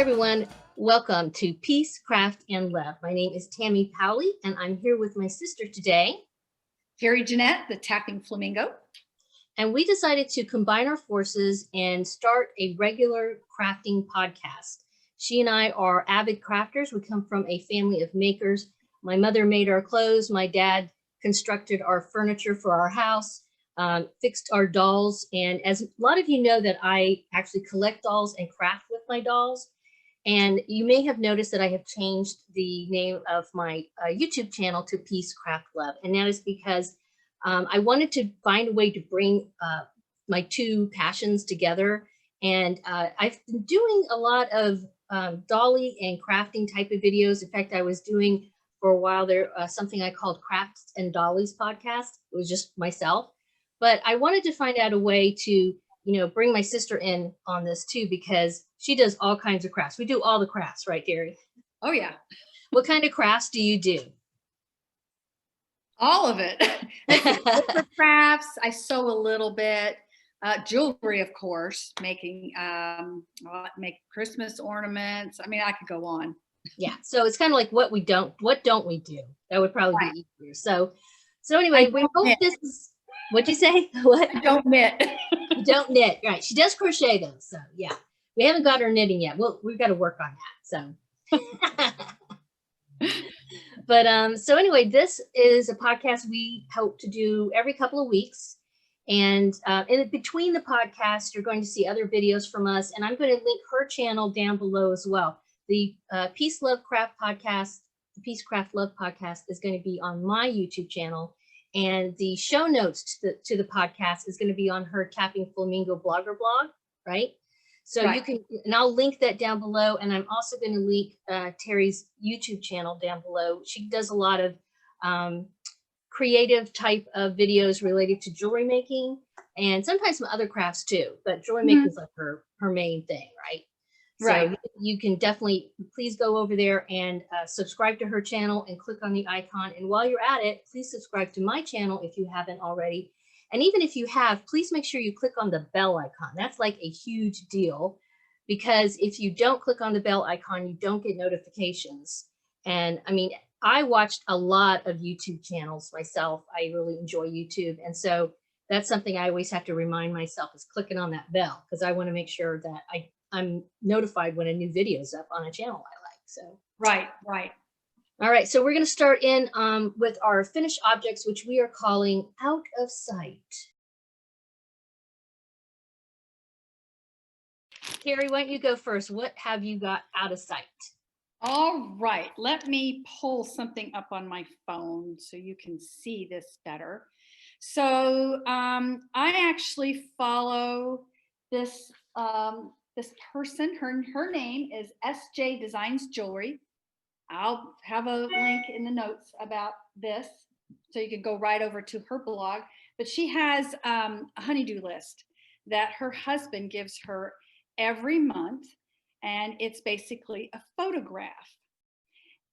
everyone. Welcome to Peace, Craft, and Love. My name is Tammy Powley, and I'm here with my sister today, Terry Jeanette, the Tapping Flamingo. And we decided to combine our forces and start a regular crafting podcast. She and I are avid crafters. We come from a family of makers. My mother made our clothes. My dad constructed our furniture for our house, fixed our dolls. And as a lot of you know, that I actually collect dolls and craft with my dolls. And you may have noticed that I have changed the name of my YouTube channel to Peace, Craft, Love. And that is because I wanted to find a way to bring my two passions together. And I've been doing a lot of dolly and crafting type of videos. In fact, I was doing for a while there something I called Crafts and Dollies podcast. It was just myself. But I wanted to find out a way to, bring my sister in on this too, because she does all kinds of crafts. We do all the crafts, right, Gary? Oh, yeah. What kind of crafts do you do? All of it. Crafts. I sew a little bit. Jewelry, of course, make Christmas ornaments. I mean, I could go on. Yeah. So it's kind of like what don't we do? That would probably be easier. So anyway, we hope this is, what'd you say? What? I don't knit. You don't knit. Right. She does crochet though. So yeah, we haven't got her knitting yet. We've got to work on that. So, but so anyway, this is a podcast we hope to do every couple of weeks. And in between the podcasts, you're going to see other videos from us. And I'm going to link her channel down below as well. The Peace, Love, Craft podcast, the Peace, Craft, Love podcast is going to be on my YouTube channel. And the show notes to the podcast is going to be on her Tapping Flamingo blogger blog, right? So you can, and I'll link that down below. And I'm also going to link Terry's YouTube channel down below. She does a lot of creative type of videos related to jewelry making and sometimes some other crafts too, but jewelry making is like her main thing, right? So you can definitely, please go over there and subscribe to her channel and click on the icon. And while you're at it, please subscribe to my channel if you haven't already. And even if you have, please make sure you click on the bell icon. That's like a huge deal, because if you don't click on the bell icon, you don't get notifications. And I mean, I watched a lot of YouTube channels myself. I really enjoy YouTube. And so that's something I always have to remind myself is clicking on that bell, because I want to make sure that I'm notified when a new video is up on a channel I like. So Right. All right, so we're going to start in with our finished objects, which we are calling Out of Sight. Terry, why don't you go first? What have you got out of sight? All right, let me pull something up on my phone so you can see this better. So I actually follow this this person. Her name is SJ Designs Jewelry. I'll have a link in the notes about this, so you can go right over to her blog. But she has a honeydew list that her husband gives her every month. And it's basically a photograph.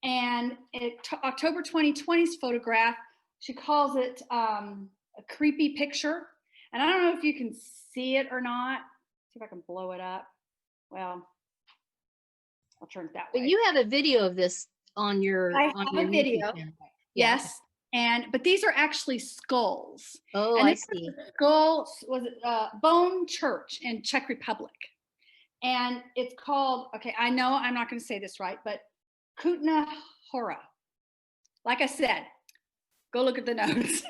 And October 2020's photograph, she calls it a creepy picture. And I don't know if you can see it or not. See if I can blow it up. Well, I'll turn it that way. But you have a video of this on your video. Yes. But these are actually skulls. Oh, and I see. Skulls was Bone Church in Czech Republic. And it's called, okay, I know I'm not going to say this right, but Kutna Hora. Like I said, go look at the notes.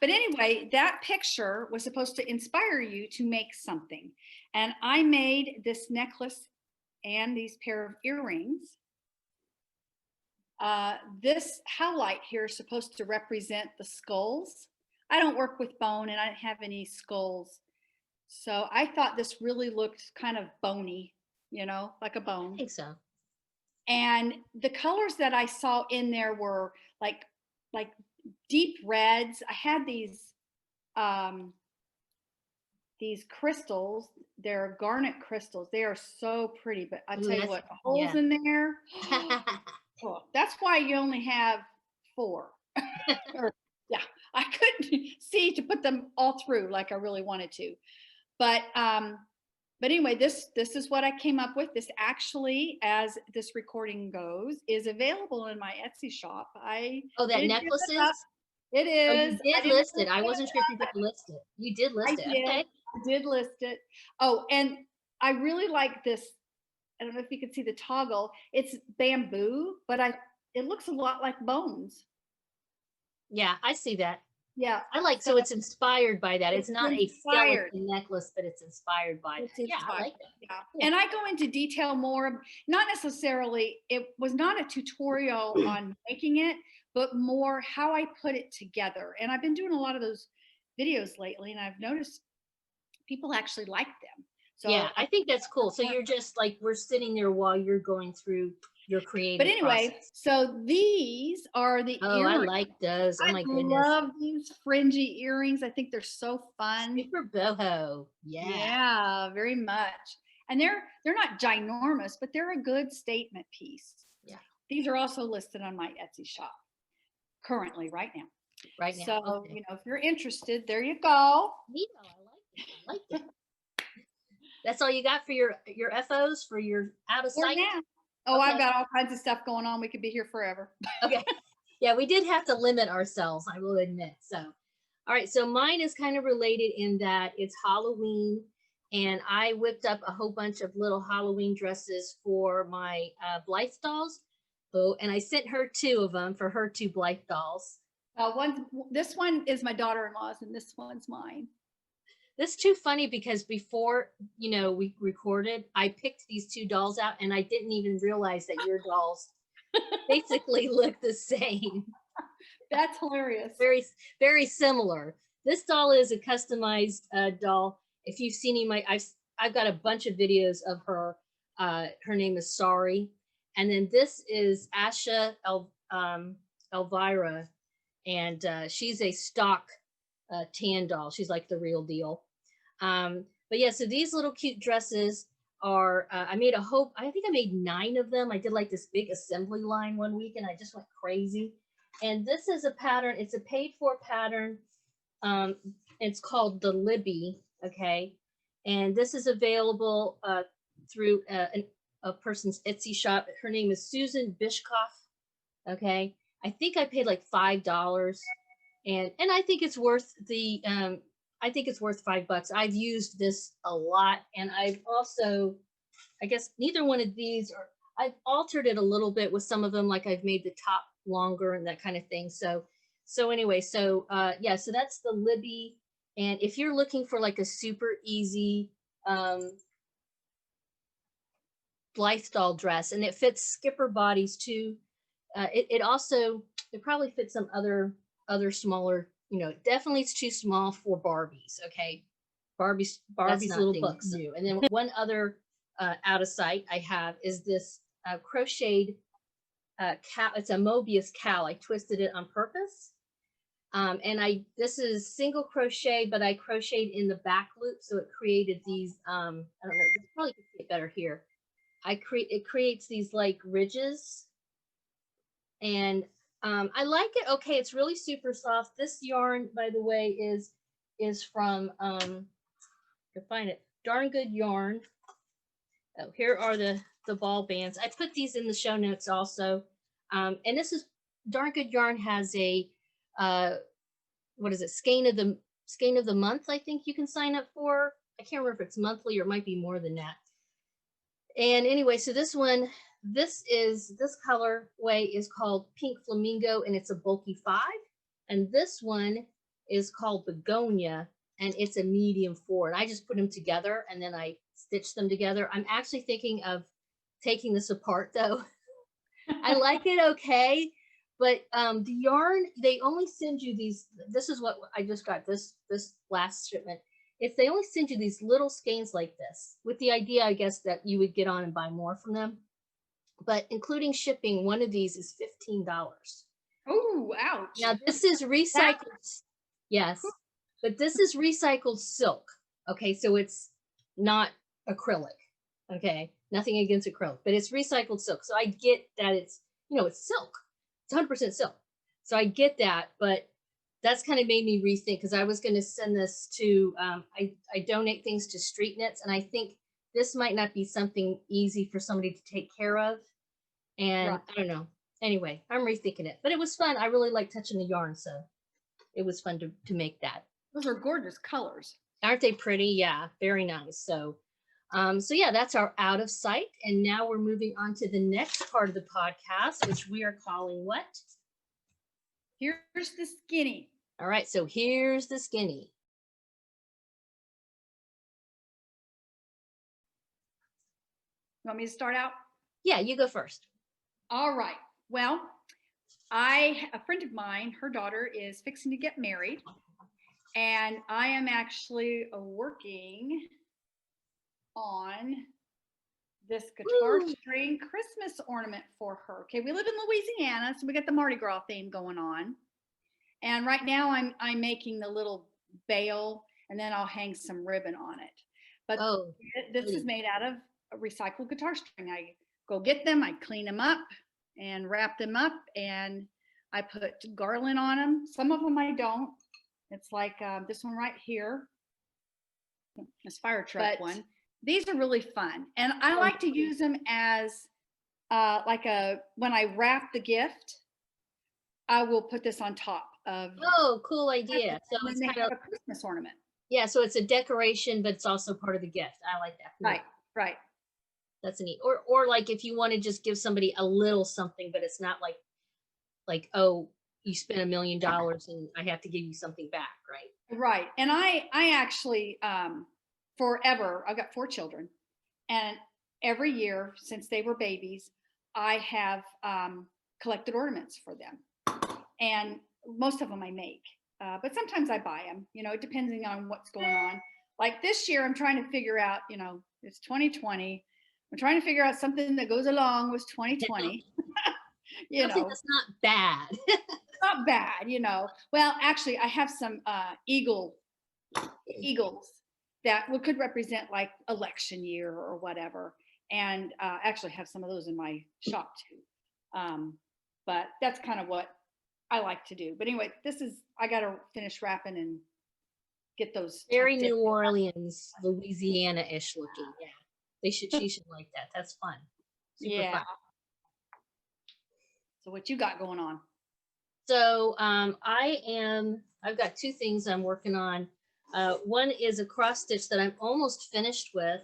But anyway, that picture was supposed to inspire you to make something. And I made this necklace and these pair of earrings. This howlite here is supposed to represent the skulls. I don't work with bone and I don't have any skulls. So I thought this really looked kind of bony, like a bone. I think so. And the colors that I saw in there were like deep reds. I had these crystals. They're garnet crystals. They are so pretty, but I tell you what, holes in there. Oh, that's why you only have 4. I couldn't see to put them all through like I really wanted to. But But anyway, this is what I came up with. This actually, as this recording goes, is available in my Etsy shop. I Oh, that didn't give it up. necklaces? It Oh, is. you I did didn't list it. I wasn't sure if you did list it. You did list it. Okay. I did list it. Oh, and I really like this. I don't know if you can see the toggle. It's bamboo, but it looks a lot like bones. Yeah, I see that. Yeah. I like, so it's inspired by that. It's It's not a inspired. skeleton necklace, but it's inspired by It's that. Yeah, I inspired. like that. Yeah. Cool. And I go into detail more, not necessarily, it was not a tutorial on making it, but more how I put it together. And I've been doing a lot of those videos lately, and I've noticed people actually like them. So Yeah, I think that's cool. So you're just like, we're sitting there while you're going through your creative but anyway, process. so these are the Oh, I earrings. like those. Oh I my goodness. love these fringy earrings. I think they're so fun. Super boho. Yeah. Yeah, very much. And they're not ginormous, but they're a good statement piece. Yeah. These are also listed on my Etsy shop currently right now. Right now. So, Okay. you know, if you're interested, there you go. Neato, I like it. That's all you got for your FOs, for your out of For sight? now. Oh, Okay. I've got all kinds of stuff going on. We could be here forever. Okay. Yeah, we did have to limit ourselves, I will admit. So, all right. So mine is kind of related in that it's Halloween, and I whipped up a whole bunch of little Halloween dresses for my Blythe dolls. Oh, and I sent her 2 of them for her 2 Blythe dolls. This one is my daughter-in-law's, and this one's mine. This is too funny because before, you know, we recorded, I picked these 2 dolls out, and I didn't even realize that your dolls basically look the same. That's hilarious. Very, very similar. This doll is a customized doll. If you've seen me, I've got a bunch of videos of her. Her name is Sorry, and then this is Asha Elvira, and she's a stock tan doll. She's like the real deal. But yeah, so these little cute dresses are, I made I think I made 9 of them. I did like this big assembly line one week and I just went crazy. And this is a pattern, it's a paid for pattern. It's called the Libby, okay? And this is available through a person's Etsy shop. Her name is Susan Bishkoff, okay? I think I paid like $5, and I think it's worth the I think it's worth $5. I've used this a lot, and I've also, I guess neither one of these, or I've altered it a little bit with some of them, like I've made the top longer and that kind of thing. So anyway, so yeah, so that's the Libby. And if you're looking for like a super easy Blythe doll dress, and it fits skipper bodies too, it also, it probably fits some other smaller, you know, definitely it's too small for Barbies. Okay, Barbie's little books. New. And then one other out of sight I have is this crocheted cow. It's a Mobius cow. I twisted it on purpose. And this is single crochet, but I crocheted in the back loop, so it created these. I don't know. You probably can see it better here. It creates these like ridges, and I like it. Okay, it's really super soft. This yarn, by the way, is from to find it, Darn Good Yarn. Oh, here are the ball bands. I put these in the show notes also. And this is Darn Good Yarn has a what is it? Skein of the month. I think you can sign up for. I can't remember if it's monthly or it might be more than that. And anyway, so this colorway is called Pink Flamingo, and it's a bulky 5. And this one is called Begonia, and it's a medium 4. And I just put them together and then I stitched them together. I'm actually thinking of taking this apart though. I like it okay, but the yarn, they only send you these. This is what I just got this last shipment. They only send you these little skeins like this, with the idea, I guess, that you would get on and buy more from them. But including shipping, one of these is $15. Oh, ouch. Now this is recycled. Yes, but this is recycled silk. Okay, so it's not acrylic. Okay, nothing against acrylic, but it's recycled silk. So I get that it's, you know, it's silk. It's 100% silk. So I get that, but that's kind of made me rethink, because I was going to send this to, I donate things to Street Knits, and I think this might not be something easy for somebody to take care of. And Right. I don't know. Anyway, I'm rethinking it, but it was fun. I really like touching the yarn, so it was fun to make that. Those are gorgeous colors. Aren't they pretty? Yeah, very nice. So, so yeah, that's our out of sight. And now we're moving on to the next part of the podcast, which we are calling what? Here's the skinny. All right, so here's the skinny. You want me to start out? Yeah, you go first. All right. Well, a friend of mine, her daughter is fixing to get married, and I am actually working on this guitar string Christmas ornament for her. Okay, we live in Louisiana, so we got the Mardi Gras theme going on. And right now I'm making the little veil, and then I'll hang some ribbon on it. But this is made out of a recycled guitar string. I go get them, I clean them up and wrap them up, and I put garland on them. Some of them I don't. It's like this one right here, this fire truck one. These are really fun, and I like to use them as when I wrap the gift, I will put this on top of. Oh, cool idea! So it's kind of a Christmas ornament. Yeah, so it's a decoration, but it's also part of the gift. I like that. Right, right. That's neat. Or like if you want to just give somebody a little something, but it's not like oh, you spent $1 million and I have to give you something back, right? Right. And I actually forever, I've got 4 children, and every year since they were babies, I have collected ornaments for them, and most of them I make, but sometimes I buy them, depending on what's going on. Like this year, I'm trying to figure out, it's 2020. I'm trying to figure out something that goes along with 2020. Something that's not bad. Not bad, Well, actually, I have some eagles that could represent like election year or whatever, and actually have some of those in my shop too. But that's kind of what I like to do. But anyway, I got to finish wrapping and get those. Very New Orleans, Louisiana-ish looking. Yeah, she should like that. That's fun. Super fun. So what you got going on? So I've got 2 things I'm working on. One is a cross stitch that I'm almost finished with.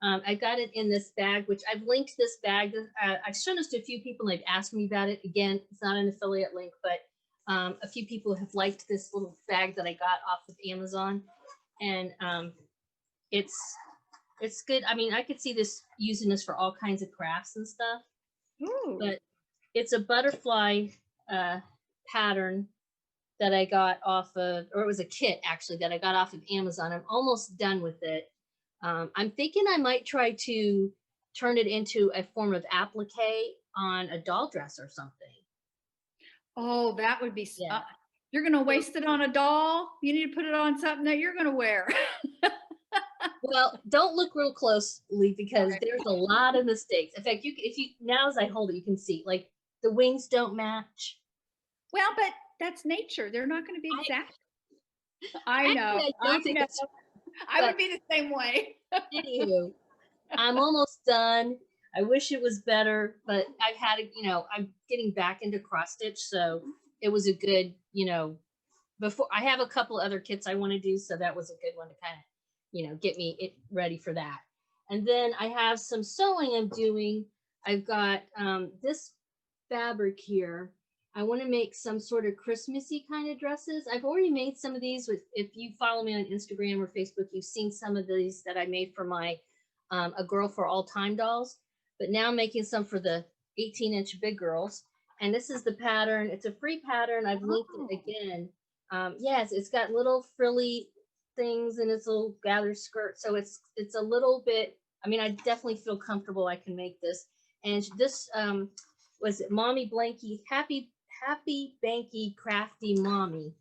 I got it in this bag, which I've linked this bag. I've shown this to a few people and they've asked me about it. Again, it's not an affiliate link, but a few people have liked this little bag that I got off of Amazon. And it's good. I mean, I could see using this for all kinds of crafts and stuff. Ooh. But it's a butterfly pattern that I got off of, or it was a kit actually that I got off of Amazon. I'm almost done with it. I'm thinking I might try to turn it into a form of applique on a doll dress or something. Oh, that would be you're going to waste it on a doll? You need to put it on something that you're going to wear. Well, don't look real closely because there's a lot of mistakes. In fact, if you now as I hold it, you can see like the wings don't match. Well, but that's nature. They're not going to be exact. I know. I would be the same way. Anywho, I'm almost done. I wish it was better, but I've had it, I'm getting back into cross stitch. So it was a good, before I have a couple other kits I want to do. So that was a good one to kind of, get me ready for that. And then I have some sewing I'm doing. I've got this fabric here. I want to make some sort of Christmassy kind of dresses. I've already made some of these if you follow me on Instagram or Facebook, you've seen some of these that I made for my A Girl for All Time dolls, but now I'm making some for the 18-inch big girls. And this is the pattern. It's a free pattern. I've linked it again. Yes, it's got little frilly things in its little gathered skirt. So it's a little bit, I mean, I definitely feel comfortable I can make this. And this was it Mommy Blanky, Happy Banky Crafty Mommy.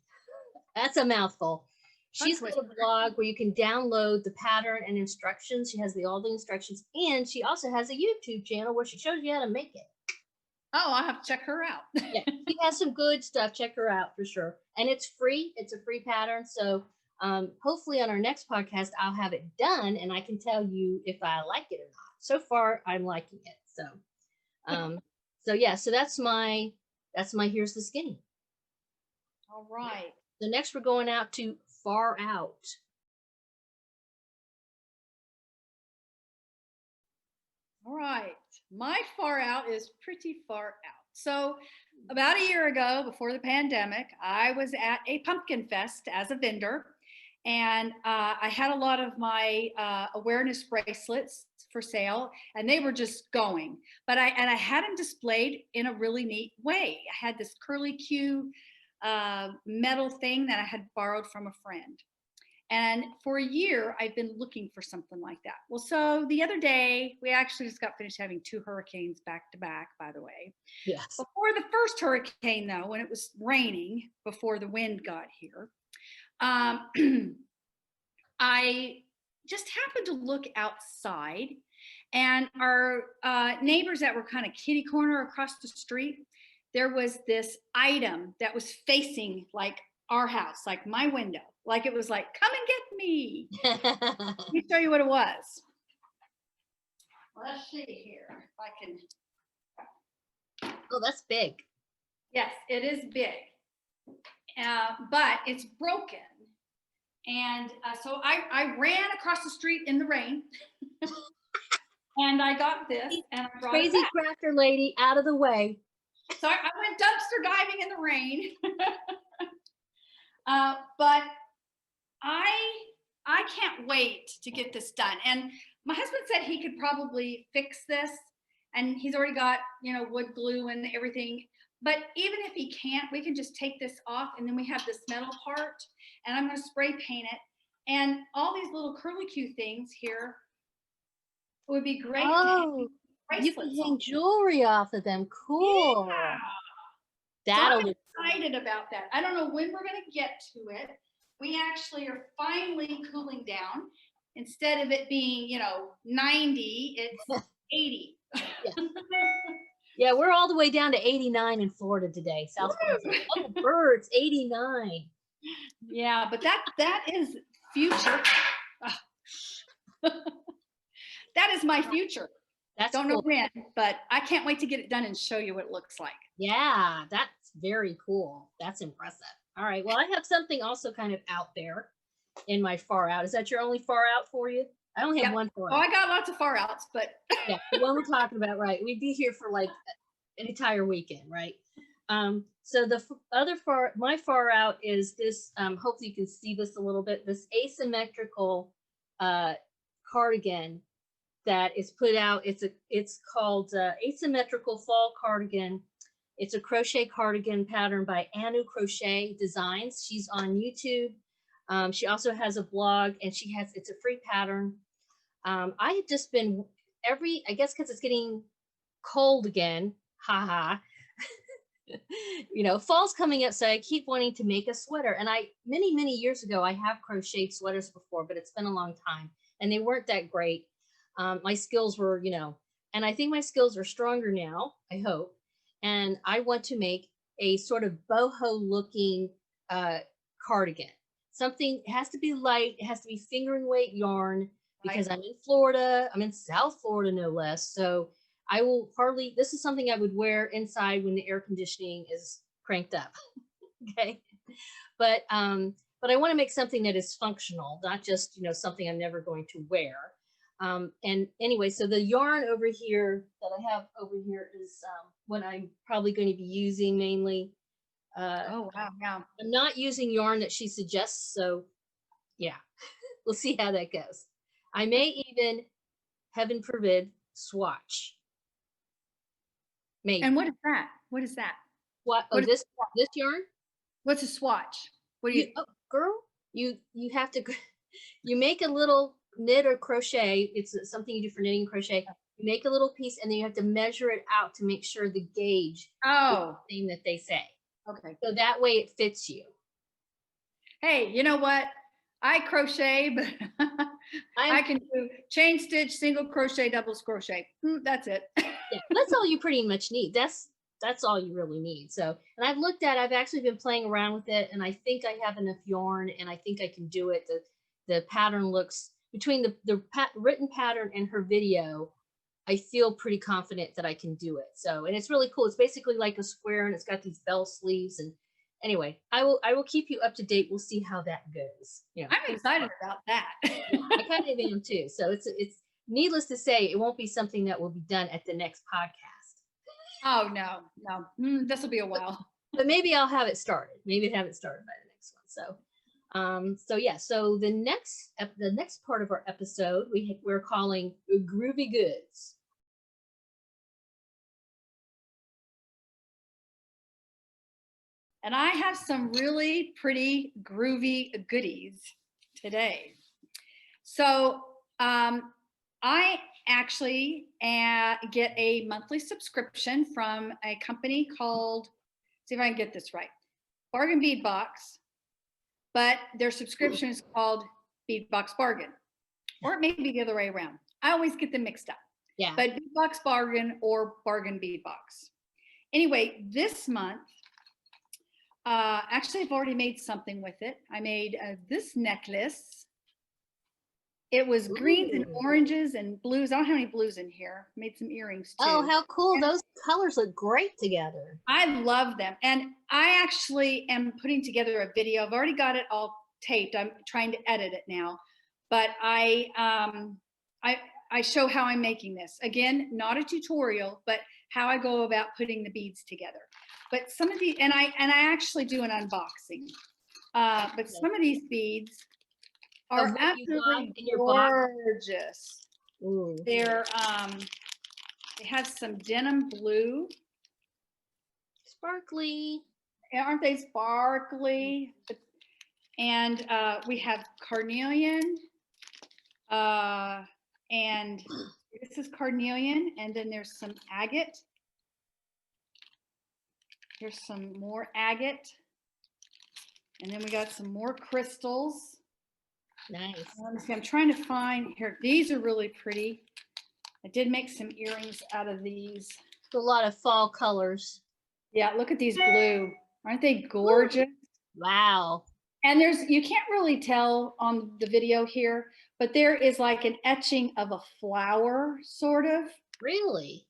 That's a mouthful. She's got a blog where you can download the pattern and instructions. She has all the instructions, and she also has a YouTube channel where she shows you how to make it. Oh, I'll have to check her out. Yeah, she has some good stuff. Check her out for sure. And it's free. It's a free pattern. So Hopefully on our next podcast, I'll have it done and I can tell you if I like it or not. So far, I'm liking it. So yeah, so that's my here's the skinny. All right. So next we're going out to far out. All right. My far out is pretty far out. So about a year ago, before the pandemic, I was at a pumpkin fest as a vendor. And I had a lot of my awareness bracelets for sale, and they were just going. But I had them displayed in a really neat way. I had this curly Q metal thing that I had borrowed from a friend. And for a year, I've been looking for something like that. Well, so the other day, we actually just got finished having 2 hurricanes back to back, by the way. Yes. Before the first hurricane, though, when it was raining, before the wind got here, I just happened to look outside, and our neighbors that were kind of kitty corner across the street, there was this item that was facing like our house, like my window, like it was like, come and get me. Let me show you what it was. Let's see here if I can. Oh, that's big. Yes, it is big, but it's broken. And so I ran across the street in the rain and I got this and I brought Crazy it back. cracker lady out of the way. So I went dumpster diving in the rain. But I can't wait to get this done. And my husband said he could probably fix this, and he's already got, wood glue and everything. But even if he can't, we can just take this off, and then we have this metal part, and I'm going to spray paint it. And all these little curly Q things here would be great to hang bracelets you can hang on. jewelry off of them. Cool. Yeah. That'll So I'm excited about that. I don't know when we're going to get to it. We actually are finally cooling down. Instead of it being, 90, it's 80. Yeah. Yeah, we're all the way down to 89 in Florida today. South Florida. Oh, birds, 89. Yeah, but that is future. That is my future. Don't know when, but I can't wait to get it done and show you what it looks like. Yeah, that's very cool. That's impressive. All right. Well, I have something also kind of out there in my far out. Is that your only far out for you? I only have one far out. Oh, I got lots of far outs, but yeah, the one we're talking about, right? We'd be here for like an entire weekend, right? So the other my far out is this. Hopefully you can see this a little bit. This asymmetrical cardigan that is put out. It's called Asymmetrical Fall Cardigan. It's a crochet cardigan pattern by Anu Crochet Designs. She's on YouTube. She also has a blog, and it's a free pattern. I have just been I guess because it's getting cold again, haha. Fall's coming up, so I keep wanting to make a sweater. And many years ago, I have crocheted sweaters before, but it's been a long time, and they weren't that great. My skills were, and I think my skills are stronger now, I hope. And I want to make a sort of boho looking cardigan. Something, it has to be light, it has to be fingering weight yarn, because I'm in Florida, I'm in South Florida, no less. So I will this is something I would wear inside when the air conditioning is cranked up. Okay. But I want to make something that is functional, not just, something I'm never going to wear. And anyway, so the yarn over here that I have over here is what I'm probably going to be using mainly. oh wow, yeah. I'm not using yarn that she suggests, so yeah, we'll see how that goes. I may even, heaven forbid, swatch. Maybe. And what is that? What is that? What? Oh, this yarn? What's a swatch? What do you? Oh, girl, you have to. You make a little knit or crochet. It's something you do for knitting and crochet. You make a little piece, and then you have to measure it out to make sure the gauge is the same that they say. Okay. So that way it fits you. Hey, you know what? I crochet, but I can do chain stitch, single crochet, double crochet. That's it. Yeah, that's all you pretty much need. That's that's all you really need. So, and I've actually been playing around with it, and I think I have enough yarn, and I think I can do it. The pattern looks, between the written pattern and her video, I feel pretty confident that I can do it. So, and it's really cool. It's basically like a square, and it's got these bell sleeves. And anyway, I will keep you up to date. We'll see how that goes. You know, I'm excited about that. yeah, I kind of am too. So it's needless to say, it won't be something that will be done at the next podcast. Oh no, this will be a while. But maybe I'll have it started. Maybe have it started by the next one. So yeah. So the next part of our episode we're calling Groovy Goods. And I have some really pretty groovy goodies today. So I actually get a monthly subscription from a company called, see if I can get this right, Bargain Bead Box, but their subscription is called Bead Box Bargain, or it may be the other way around. I always get them mixed up. Yeah. But Bead Box Bargain or Bargain Bead Box. Anyway, this month, actually, I've already made something with it. I made this necklace. It was greens and oranges and blues. I don't have any blues in here. Made some earrings too. Oh, how cool. And those colors look great together. I love them. And I actually am putting together a video. I've already got it all taped. I'm trying to edit it now. But I show how I'm making this. Again, not a tutorial, but how I go about putting the beads together. But some of these, and I actually do an unboxing. But some of these beads are absolutely gorgeous. Ooh. They're they have some denim blue. Sparkly. Aren't they sparkly? And we have carnelian. And this is carnelian, and then there's some agate. Here's some more agate. And then we got some more crystals. Nice. Let me see, I'm trying to find here. These are really pretty. I did make some earrings out of these. A lot of fall colors. Yeah, look at these blue. Aren't they gorgeous? Wow. And you can't really tell on the video here, but there is like an etching of a flower, sort of. Really?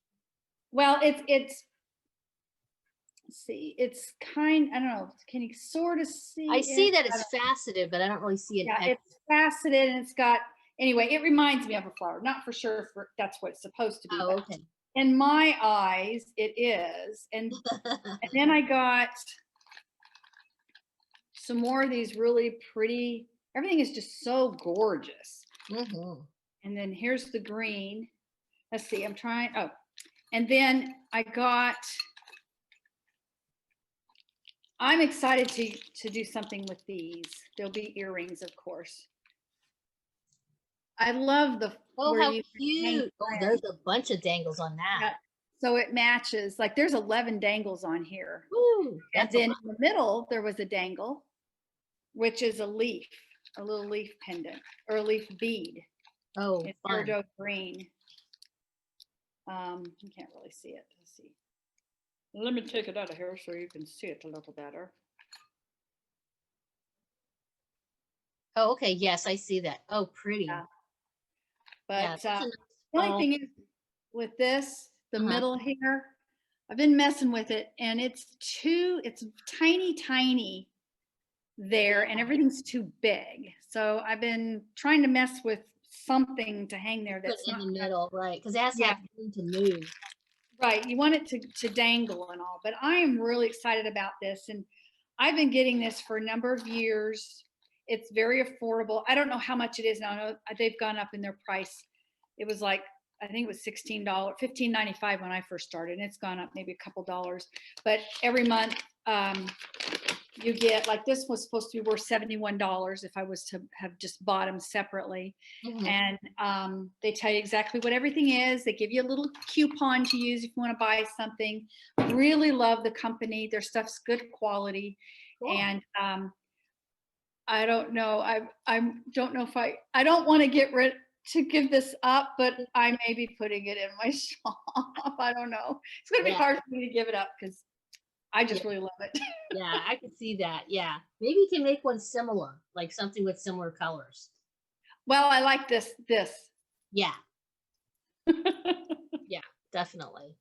Well, it's let's see, it's I don't know, can you sort of see? I see that it's faceted, but I don't really see it. Yeah, it's faceted, and it's got, anyway, it reminds me of a flower. Not for sure if that's what it's supposed to be. Oh, okay. In my eyes, it is. And then I got some more of these really pretty, everything is just so gorgeous. Mm-hmm. And then here's the green. Let's see, I'm trying, and then I'm excited to do something with these. There'll be earrings, of course. I love the, oh, how cute. Oh, there's a bunch of dangles on that. Yeah. So it matches, like there's 11 dangles on here. Ooh, and then in the middle, there was a dangle, which is a leaf, a little leaf pendant or a leaf bead. Oh, it's peridot green. You can't really see it. Let's see. Let me take it out of here so you can see it a little better. Oh, okay. Yes, I see that. Oh, pretty. Yeah. But yeah, the only thing is with this, the middle here, I've been messing with it, and it's tiny there, and everything's too big. So I've been trying to mess with something to hang there that's in the middle, right? Because it has to have room to move. Right, you want it to dangle and all, but I am really excited about this, and I've been getting this for a number of years. It's very affordable. I don't know how much it is now. I know they've gone up in their price. It was like, I think it was $16, $15.95 when I first started, and it's gone up maybe a couple dollars. But every month you get, like this was supposed to be worth $71 if I was to have just bought them separately. Mm-hmm. And they tell you exactly what everything is. They give you a little coupon to use if you want to buy something. Really love the company. Their stuff's good quality. Cool. And I don't know. I don't know if I don't want to get to give this up, but I may be putting it in my shop. I don't know. It's going to be hard for me to give it up because I just really love it. Yeah, I can see that. Yeah. Maybe you can make one similar, like something with similar colors. Well, I like this. Yeah. Yeah, definitely.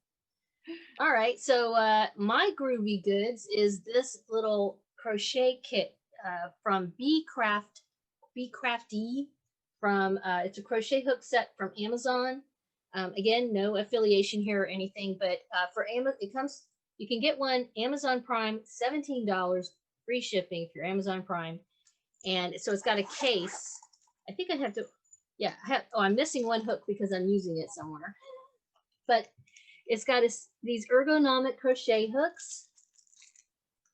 All right. So my Groovy Goods is this little crochet kit from Be Crafty from it's a crochet hook set from Amazon. Again, no affiliation here or anything, but for Amazon, it comes. You can get one Amazon Prime, $17, free shipping if you're Amazon Prime, and so it's got a case. I think I have to. Yeah. I'm missing one hook because I'm using it somewhere, but it's got these ergonomic crochet hooks,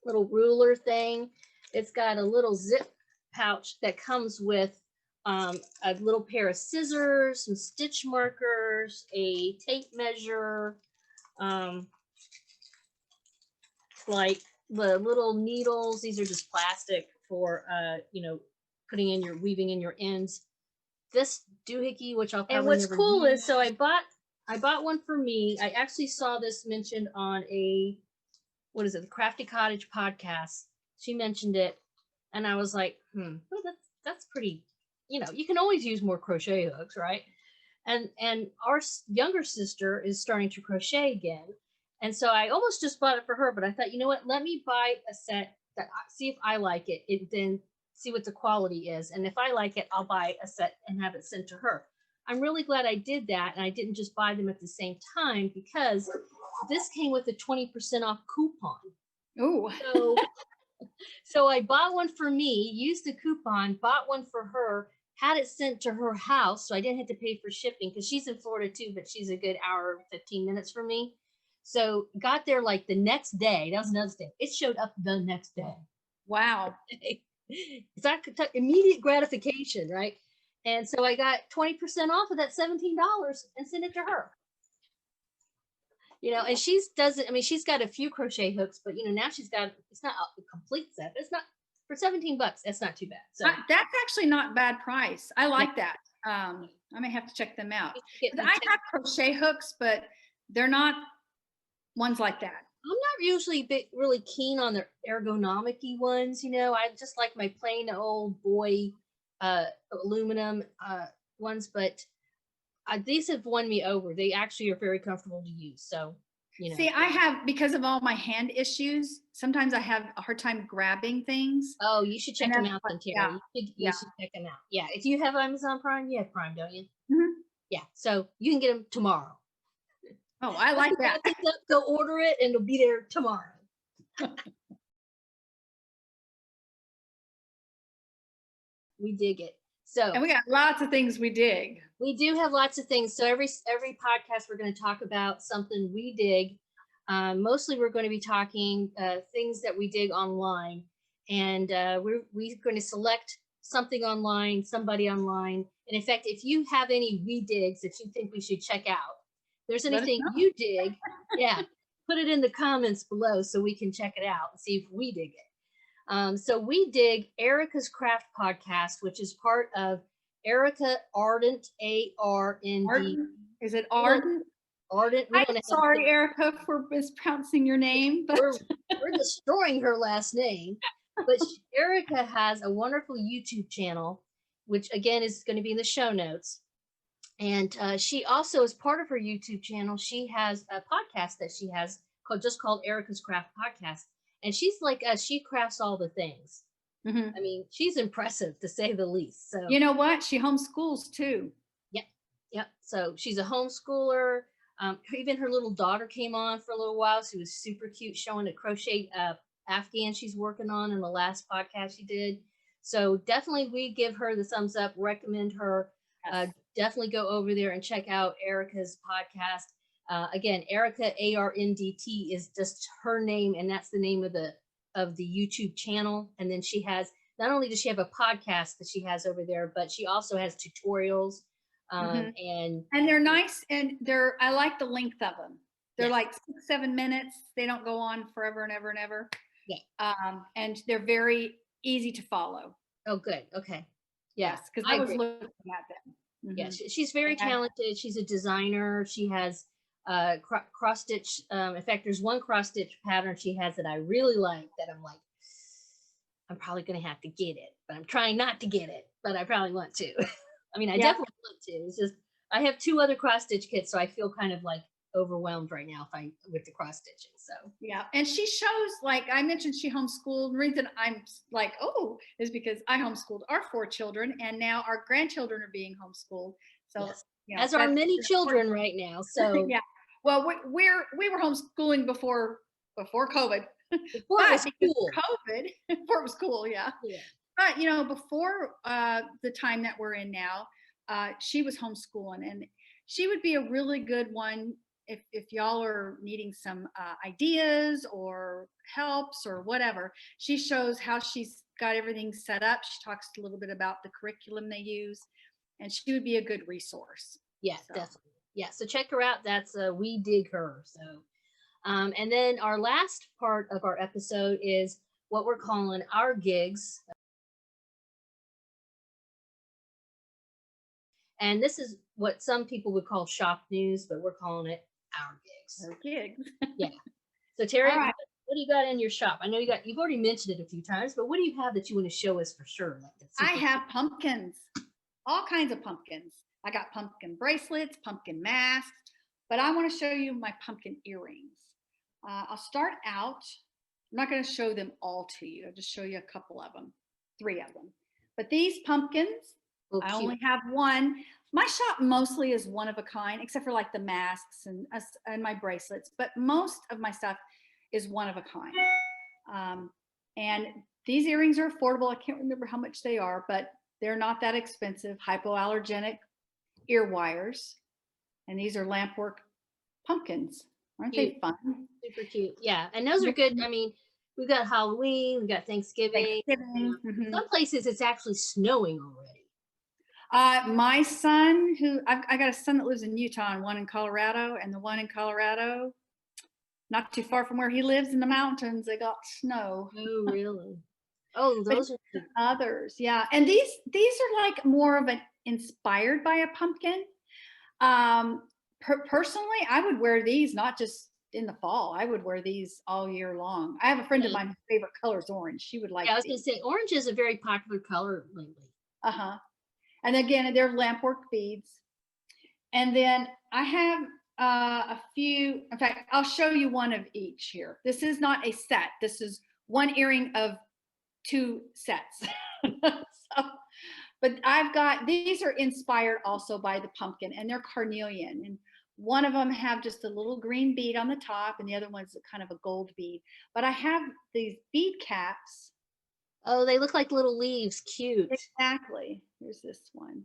little ruler thing. It's got a little zip pouch that comes with a little pair of scissors, some stitch markers, a tape measure, like the little needles. These are just plastic for, putting in weaving in your ends. This doohickey, which I'll probably never use. And what's cool is, so I bought one for me. I actually saw this mentioned on the Crafty Cottage podcast. She mentioned it, and I was like, well, that's pretty. You can always use more crochet hooks, right? And our younger sister is starting to crochet again, and so I almost just bought it for her. But I thought, you know what? Let me buy a set that see if I like it. Then see what the quality is, and if I like it, I'll buy a set and have it sent to her. I'm really glad I did that, and I didn't just buy them at the same time because this came with a 20% off coupon. Oh. So I bought one for me, used the coupon, bought one for her, had it sent to her house, so I didn't have to pay for shipping because she's in Florida too, but she's a good hour, 15 minutes from me. So got there like the next day. That was another thing. It showed up the next day. Wow. It's like immediate gratification, right? And so I got 20% off of that $17 and sent it to her. And she's got a few crochet hooks, but now she's got, it's not a complete set. It's not for $17. That's not too bad. So that's actually not a bad price. I like that. I may have to check them out. I have crochet hooks, but they're not ones like that. I'm not usually really keen on the ergonomic-y ones. I just like my plain old boy aluminum ones, but these have won me over. They actually are very comfortable to use. So, See, I have, because of all my hand issues, sometimes I have a hard time grabbing things. Oh, you should check them out then, Terry. You should check them out. Yeah. If you have Amazon Prime, you have Prime, don't you? Mm-hmm. Yeah. So you can get them tomorrow. Oh, I like that. Go order it and it'll be there tomorrow. We dig it. And we got lots of things we dig. We do have lots of things. So every podcast, we're going to talk about something we dig. Mostly, we're going to be talking things that we dig online, and we're going to select something online, somebody online. And in fact, if you have any we digs that you think we should check out, if there's anything you dig, put it in the comments below so we can check it out and see if we dig it. So we dig Erica's Craft Podcast, which is part of Erica Ardent, A-R-N-D. Is it Ardent? Ardent. I'm sorry, Erica, for mispronouncing your name. But we're destroying her last name. But Erica has a wonderful YouTube channel, which again is going to be in the show notes. And she also, as part of her YouTube channel, she has a podcast that she has called Erica's Craft Podcast. And she's like us. She crafts all the things. Mm-hmm. I mean, she's impressive to say the least. So you know what? She homeschools too. Yep. So she's a homeschooler. Even her little daughter came on for a little while. She was super cute, showing a crochet Afghan she's working on in the last podcast she did. So definitely we give her the thumbs up, recommend her. Yes. Definitely go over there and check out Erica's podcast. Again, Erica, A-R-N-D-T is just her name, and that's the name of the YouTube channel. And then she has, not only does she have a podcast that she has over there, but she also has tutorials. And they're nice, and I like the length of them. They're like 6-7 minutes. They don't go on forever and ever and ever. Yeah. And they're very easy to follow. Oh, good. Okay. Yes, because I was looking at them. Yeah, she's very talented. She's a designer. She has cross stitch. In fact, there's one cross stitch pattern she has that I really like that I'm like, I'm probably going to have to get it, but I'm trying not to get it, but I probably want to. I mean, I definitely want to. It's just, I have 2 other cross stitch kits, so I feel kind of like overwhelmed right now with the cross stitching. So yeah, and she shows, like I mentioned, she homeschooled. The reason I'm like, oh, is because I homeschooled our 4 children, and now our grandchildren are being homeschooled. So yes, you know, as are many children right now. So yeah, well, we were homeschooling before COVID, before it was cool. COVID, before it was cool, yeah. But you know, before the time that we're in now, she was homeschooling, and she would be a really good one if y'all are needing some ideas or helps or whatever. She shows how she's got everything set up. She talks a little bit about the curriculum they use, and she would be a good resource. Yeah, so. Definitely. Yeah, so check her out. That's We Dig Her. So, and then our last part of our episode is what we're calling our gigs. And this is what some people would call shop news, but we're calling it our gigs. Our gigs. Yeah. So Terry, what do you got in your shop? I know you've already mentioned it a few times, but what do you have that you want to show us for sure? I have pumpkins, all kinds of pumpkins. I got pumpkin bracelets, pumpkin masks, but I want to show you my pumpkin earrings. I'll start out. I'm not going to show them all to you. I'll just show you a couple of them, 3 of them. But these pumpkins, I only have one. My shop mostly is one of a kind, except for like the masks and my bracelets. But most of my stuff is one of a kind. And these earrings are affordable. I can't remember how much they are, but they're not that expensive. Hypoallergenic ear wires. And these are lampwork pumpkins. Aren't they fun? Super cute. Yeah. And those are good. I mean, we've got Halloween, we've got Thanksgiving. Some places it's actually snowing already. My son, I got a son that lives in Utah and one in Colorado, and the one in Colorado, not too far from where he lives in the mountains, they got snow. Oh, really? Oh, those are others. Yeah. And these are like more of an inspired by a pumpkin. Personally, I would wear these not just in the fall. I would wear these all year long. I have a friend of mine whose favorite color is orange. She would like. Yeah, I was going to say orange is a very popular color lately. And again, they're lampwork beads. And then I have a few. In fact, I'll show you one of each here. This is not a set. This is one earring of 2 sets. But I've got, these are inspired also by the pumpkin, and they're carnelian. And one of them have just a little green bead on the top, and the other one's kind of a gold bead. But I have these bead caps. Oh, they look like little leaves. Cute. Exactly. Here's this one.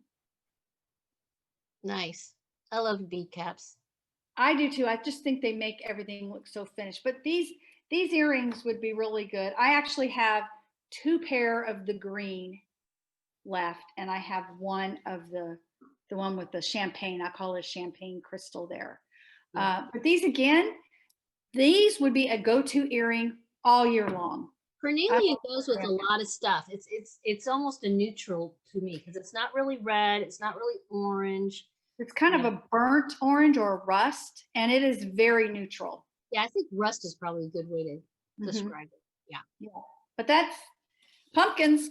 Nice. I love bead caps. I do too. I just think they make everything look so finished. But these earrings would be really good. I actually have 2 pair of the green left, and I have one of the one with the champagne. I call it champagne crystal there. But these would be a go-to earring all year long. Carnelian goes with a lot of stuff. It's almost a neutral to me because it's not really red, it's not really orange. It's kind of a burnt orange or a rust, and it is very neutral. Yeah, I think rust is probably a good way to describe it. Yeah. But that's pumpkins.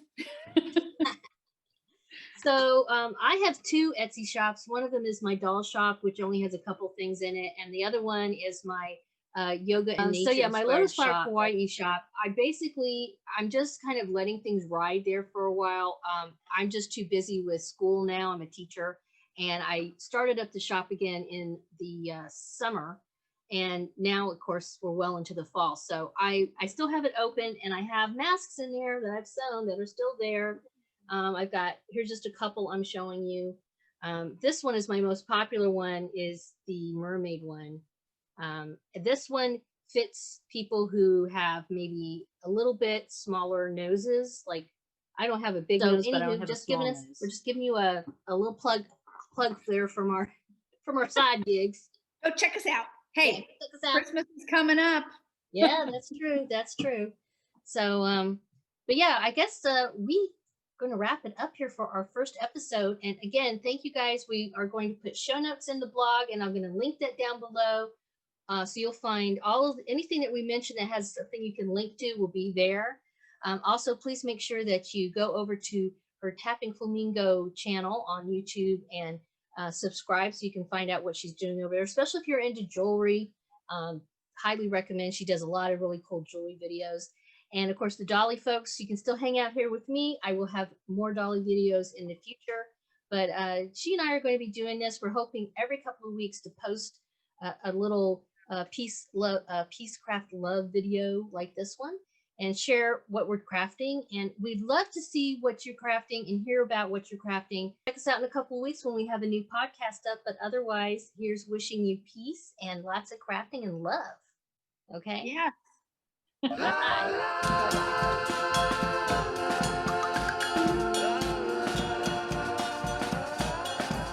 So I have 2 Etsy shops. One of them is my doll shop, which only has a couple things in it, and the other one is my yoga and nature. So yeah, my Lotus Flower Hawaii shop. I'm just kind of letting things ride there for a while. I'm just too busy with school now. I'm a teacher, and I started up the shop again in the summer, and now of course we're well into the fall. So I still have it open, and I have masks in there that I've sewn that are still there. I've got, here's just a couple I'm showing you. This one is my most popular one, is the mermaid one. This one fits people who have maybe a little bit smaller noses. Like I don't have a big nose, but I don't have a small nose. We're just giving you a little plug there from our side gigs. Go check us out. Hey, check us out. Christmas is coming up. Yeah, that's true. That's true. So, but yeah, I guess going to wrap it up here for our first episode. And again, thank you guys. We are going to put show notes in the blog, and I'm going to link that down below. So you'll find all of anything that we mentioned that has something you can link to will be there. Also, please make sure that you go over to her Tapping Flamingo channel on YouTube and subscribe so you can find out what she's doing over there, especially if you're into jewelry. Highly recommend. She does a lot of really cool jewelry videos. And of course, the Dolly folks, you can still hang out here with me. I will have more Dolly videos in the future, but she and I are going to be doing this. We're hoping every couple of weeks to post a little Peacecraft love video like this one and share what we're crafting. And we'd love to see what you're crafting and hear about what you're crafting. Check us out in a couple of weeks when we have a new podcast up. But otherwise, here's wishing you peace and lots of crafting and love. Okay? Yeah. Bye-bye.